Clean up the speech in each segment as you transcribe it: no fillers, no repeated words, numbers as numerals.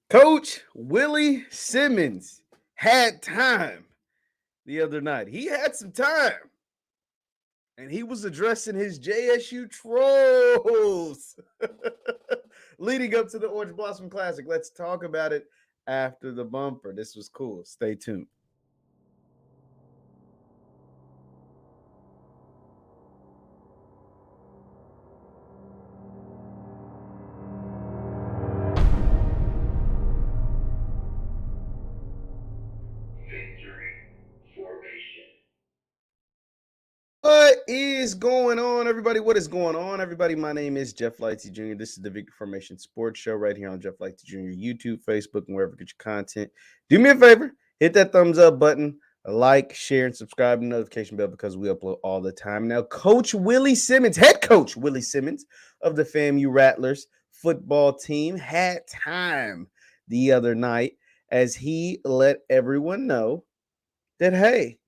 Coach Willie Simmons had time the other night. He had some time. And he was addressing his JSU trolls leading up to the Orange Blossom Classic. Let's talk about it after the bumper. This was cool. Stay tuned. What is going on, everybody? What is going on, everybody? My name is JeffLightsyJr. This is the Victory Formation Sports Show right here on JeffLightsJr. YouTube, Facebook, and wherever you get your content. Do me a favor, hit that thumbs up button, like, share, and subscribe to the notification bell because we upload all the time. Now, Coach Willie Simmons, head coach Willie Simmons of the FAMU Rattlers football team, had time the other night as he let everyone know that, hey,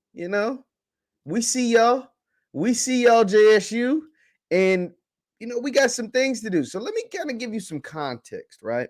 we see y'all. We see y'all, JSU, and we got some things to do. So let me kind of give you some context, right?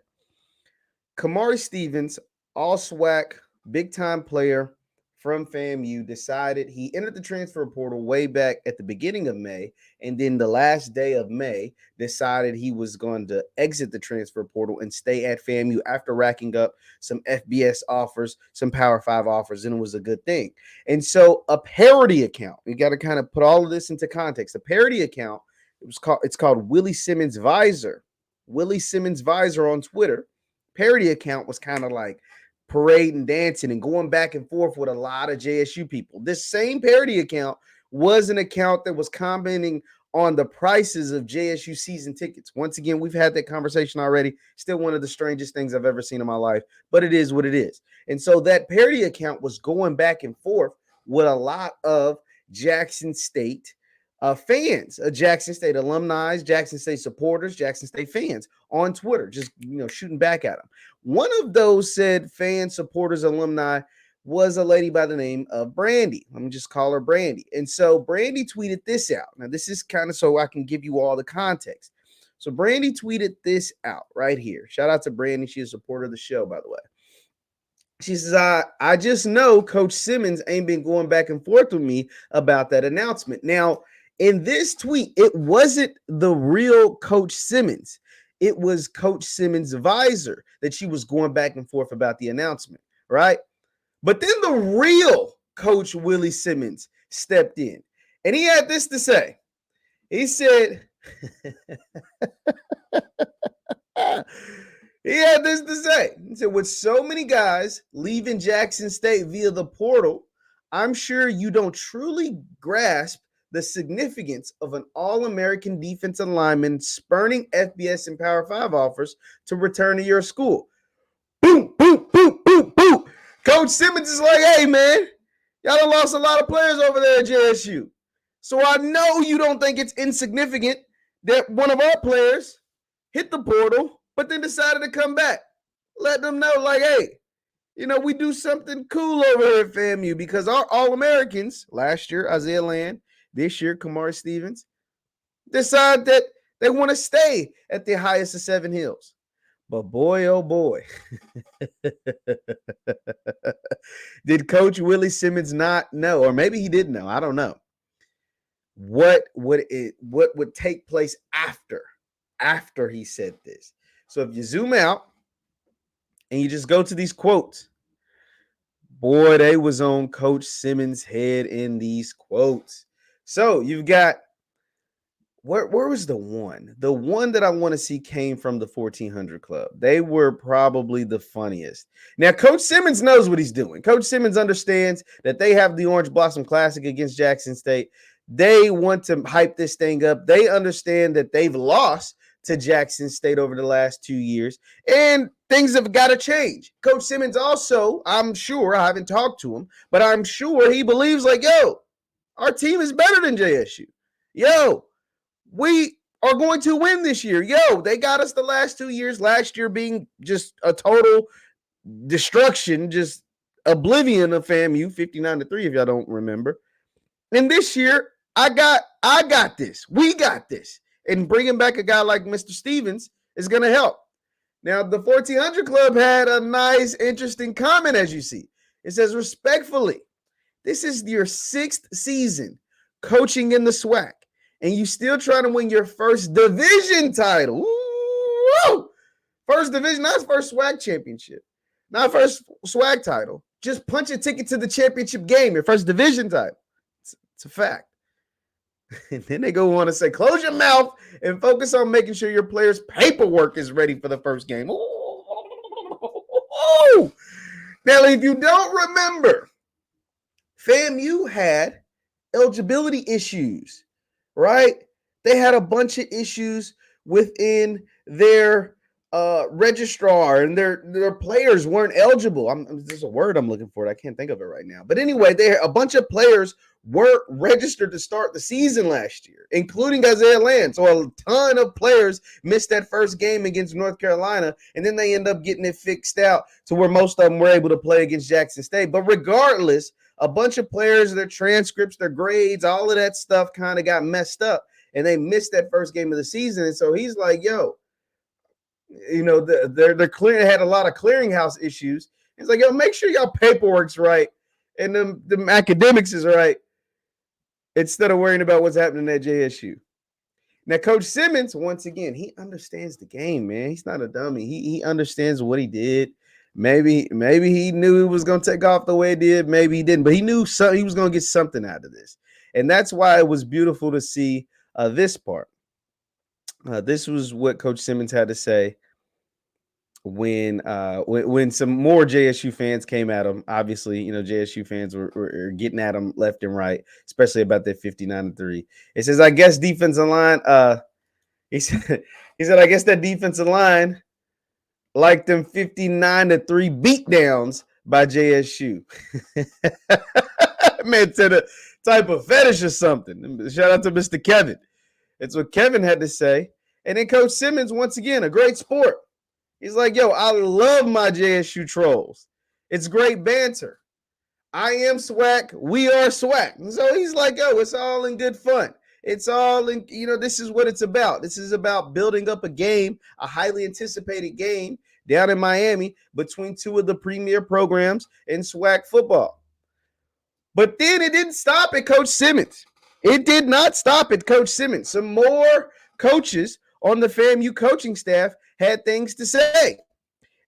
Kamari Stevens, all SWAC, big time player from FAMU, decided he entered the transfer portal way back at the beginning of May, and then the last day of May decided he was going to exit the transfer portal and stay at FAMU after racking up some FBS offers, some Power 5 offers, and it was a good thing. And so a parody account, you got to kind of put all of this into context. A parody account, it's called Willie Simmons Visor. Willie Simmons Visor on Twitter. Parody account was kind of like parading, dancing, and going back and forth with a lot of JSU people. This same parody account was an account that was commenting on the prices of JSU season tickets. Once again, we've had that conversation already. Still one of the strangest things I've ever seen in my life, but it is what it is. And so that parody account was going back and forth with a lot of Jackson State fans, Jackson State alumni, Jackson State supporters, Jackson State fans on Twitter, just shooting back at them. One of those said fans, supporters, alumni was a lady by the name of Brandy. Let me just call her Brandy. And so Brandy tweeted this out. Now, this is kind of so I can give you all the context. So Brandy tweeted this out right here. Shout out to Brandy. She's a supporter of the show, by the way. She says, I just know Coach Simmons ain't been going back and forth with me about that announcement. Now, in this tweet, it wasn't the real Coach Simmons. It was Coach Simmons' advisor that she was going back and forth about the announcement, right? But then the real Coach Willie Simmons stepped in, and he had this to say. He said, he had this to say. He said, with so many guys leaving Jackson State via the portal, I'm sure you don't truly grasp the significance of an All-American defensive lineman spurning FBS and Power 5 offers to return to your school. Boom, boom, boom, boom, boom. Coach Simmons is like, hey, man, y'all done lost a lot of players over there at JSU. So I know you don't think it's insignificant that one of our players hit the portal, but then decided to come back. Let them know, like, hey, we do something cool over here at FAMU because our All-Americans, last year, Isaiah Land, this year, Kamari Stevens, decide that they want to stay at the highest of Seven Hills. But boy, oh boy, did Coach Willie Simmons not know, or maybe he didn't know, I don't know, what would take place after he said this. So if you zoom out and you just go to these quotes, boy, they was on Coach Simmons' head in these quotes. So you've got, where was the one? The one that I want to see came from the 1400 Club. They were probably the funniest. Now, Coach Simmons knows what he's doing. Coach Simmons understands that they have the Orange Blossom Classic against Jackson State. They want to hype this thing up. They understand that they've lost to Jackson State over the last 2 years, and things have got to change. Coach Simmons also, I'm sure, I haven't talked to him, but I'm sure he believes like, yo, our team is better than JSU. Yo, we are going to win this year. Yo, they got us the last 2 years, last year being just a total destruction, just oblivion of FAMU, 59-3 if y'all don't remember. And this year, I got this. We got this. And bringing back a guy like Mr. Stevens is going to help. Now, the 1400 Club had a nice, interesting comment, as you see. It says, respectfully, this is your 6th season coaching in the SWAC, and you still trying to win your first division title. Ooh, first division, not first SWAC championship, not first SWAC title. Just punch a ticket to the championship game, your first division title. It's a fact. And then they go on to say, close your mouth and focus on making sure your players' paperwork is ready for the first game. Ooh. Now, if you don't remember, FAMU had eligibility issues, right? They had a bunch of issues within their registrar, and their players weren't eligible. There's a word I'm looking for. I can't think of it right now. But anyway, a bunch of players weren't registered to start the season last year, including Isaiah Land. So a ton of players missed that first game against North Carolina, and then they end up getting it fixed out to where most of them were able to play against Jackson State. But regardless, a bunch of players, their transcripts, their grades, all of that stuff kind of got messed up, and they missed that first game of the season. And so he's like, yo, you know, they're had a lot of clearinghouse issues. He's like, yo, make sure y'all paperwork's right and the academics is right, instead of worrying about what's happening at JSU. Now, Coach Simmons, once again, he understands the game, man. He's not a dummy. He understands what he did. Maybe he knew it was going to take off the way it did. Maybe he didn't, but he knew he was going to get something out of this. And that's why it was beautiful to see this part. This was what Coach Simmons had to say when some more JSU fans came at him. Obviously, you know, JSU fans were getting at him left and right, especially about that 59-3. It says, I guess defensive line, he said, I guess that defensive line like them 59-3 beatdowns by JSU. Man, to the type of fetish or something. Shout out to Mr. Kevin. It's what Kevin had to say. And then Coach Simmons, once again, a great sport. He's like, yo, I love my JSU trolls. It's great banter. I am SWAC. We are SWAC. And so he's like, yo, it's all in good fun. It's all in, you know, this is what it's about. This is about building up a game, a highly anticipated game down in Miami between two of the premier programs in SWAC football. But then it didn't stop at Coach Simmons. It did not stop at Coach Simmons. Some more coaches on the FAMU coaching staff had things to say.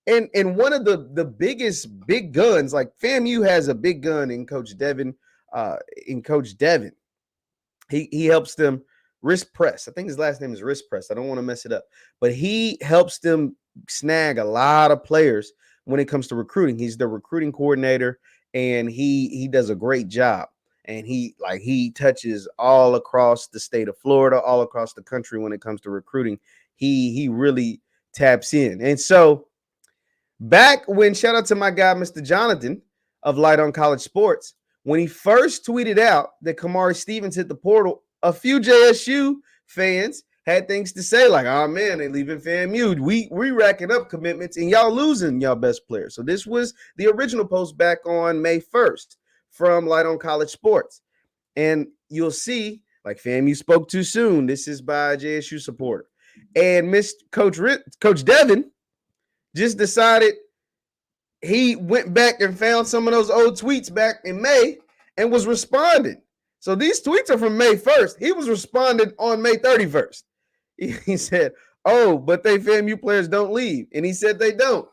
And one of the biggest big guns, like FAMU has a big gun in Coach Devin. He helps them wrist press. I think his last name is wrist press. I don't want to mess it up. But he helps them snag a lot of players when it comes to recruiting. He's the recruiting coordinator, and he does a great job. And he touches all across the state of Florida, all across the country when it comes to recruiting. He really taps in. And so back when, shout out to my guy, Mr. Jonathan of Light on College Sports, when he first tweeted out that Kamari Stevens hit the portal, a few JSU fans had things to say, like, oh man, they leaving FAMU. We racking up commitments and y'all losing y'all best players. So this was the original post back on May 1st from Light on College Sports. And you'll see, like, FAMU spoke too soon. This is by a JSU supporter. And Coach Devin just decided he went back and found some of those old tweets back in May and was responding. So these tweets are from May 1st. He was responding on May 31st. He said, oh, but they FAMU players don't leave. And he said they don't.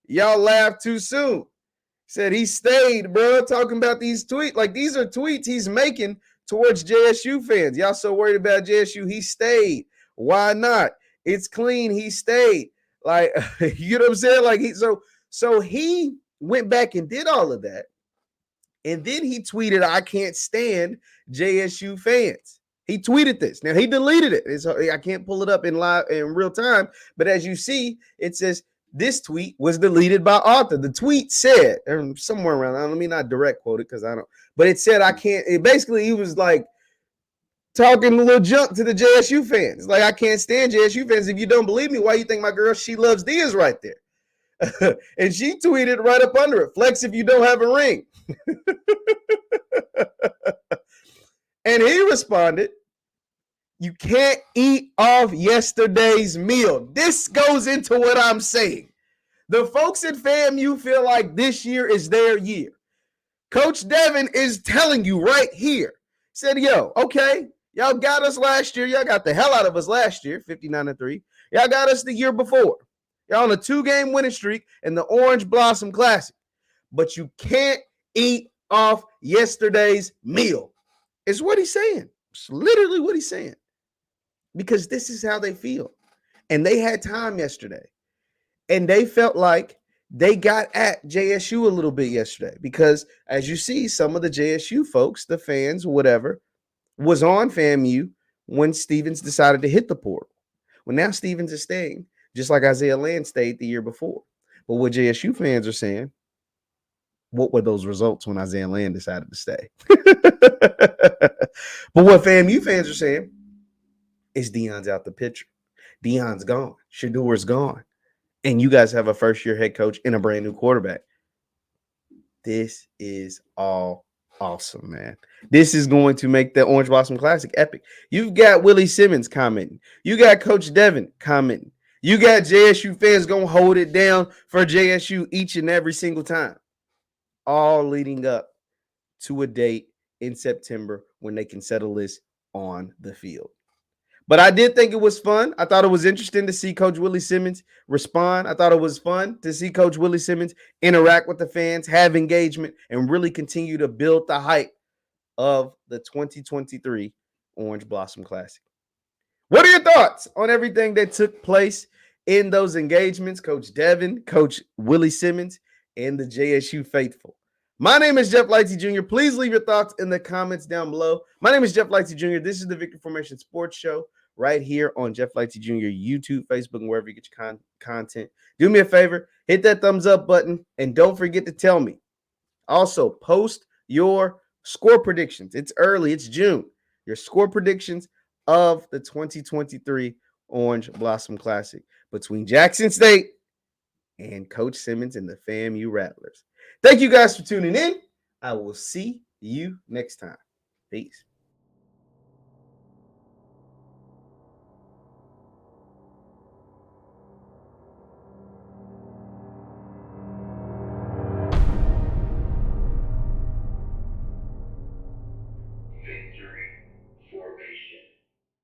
Y'all laughed too soon. Said he stayed, bro, talking about these tweets. Like, these are tweets he's making towards JSU fans. Y'all so worried about JSU. He stayed. Why not? It's clean. He stayed. Like, you know what I'm saying? Like, so he went back and did all of that. And then he tweeted, I can't stand JSU fans. He tweeted this. Now, he deleted it. I can't pull it up in real time. But as you see, it says, this tweet was deleted by author. The tweet said, somewhere around, let me not direct quote it because I don't, but it said, I can't, basically he was like talking a little junk to the JSU fans. Like, I can't stand JSU fans. If you don't believe me, why you think my girl, She Loves D is right there? And she tweeted right up under it, flex if you don't have a ring. And he responded, You can't eat off yesterday's meal. This goes into what I'm saying. The folks at FAMU feel like this year is their year. Coach Devin is telling you right here. Said, yo, okay, y'all got us last year. Y'all got the hell out of us last year, 59-3. Y'all got us the year before. Y'all on a 2-game winning streak in the Orange Blossom Classic. But you can't eat off yesterday's meal. It's what he's saying. It's literally what he's saying. Because this is how they feel. And they had time yesterday. And they felt like they got at JSU a little bit yesterday. Because as you see, some of the JSU folks, the fans, whatever, was on FAMU when Stevens decided to hit the portal. Well, now Stevens is staying, just like Isaiah Land stayed the year before. But what JSU fans are saying, what were those results when Isaiah Land decided to stay? But what FAMU fans are saying is Deion's out the picture. Deion's gone. Shadour's gone. And you guys have a first-year head coach and a brand new quarterback. This is all awesome, man. This is going to make the Orange Blossom Classic epic. You've got Willie Simmons commenting. You got Coach Devin commenting. You got JSU fans going to hold it down for JSU each and every single time. All leading up to a date in September when they can settle this on the field. But I did think it was fun. I thought it was interesting to see Coach Willie Simmons respond. I thought it was fun to see Coach Willie Simmons interact with the fans, have engagement, and really continue to build the hype of the 2023 Orange Blossom Classic. What are your thoughts on everything that took place in those engagements? Coach Devin, Coach Willie Simmons, and the JSU faithful. My name is Jeff Lightsy Jr. Please leave your thoughts in the comments down below. My name is Jeff Lightsy Jr. This is the Victory Formation Sports Show right here on Jeff Lightsy Jr. YouTube, Facebook, and wherever you get your content. Do me a favor, hit that thumbs up button, and don't forget to tell me. Also, post your score predictions. It's early. It's June. Your score predictions of the 2023 Orange Blossom Classic between Jackson State and Coach Simmons and the FAMU Rattlers. Thank you guys for tuning in. I will see you next time. Peace.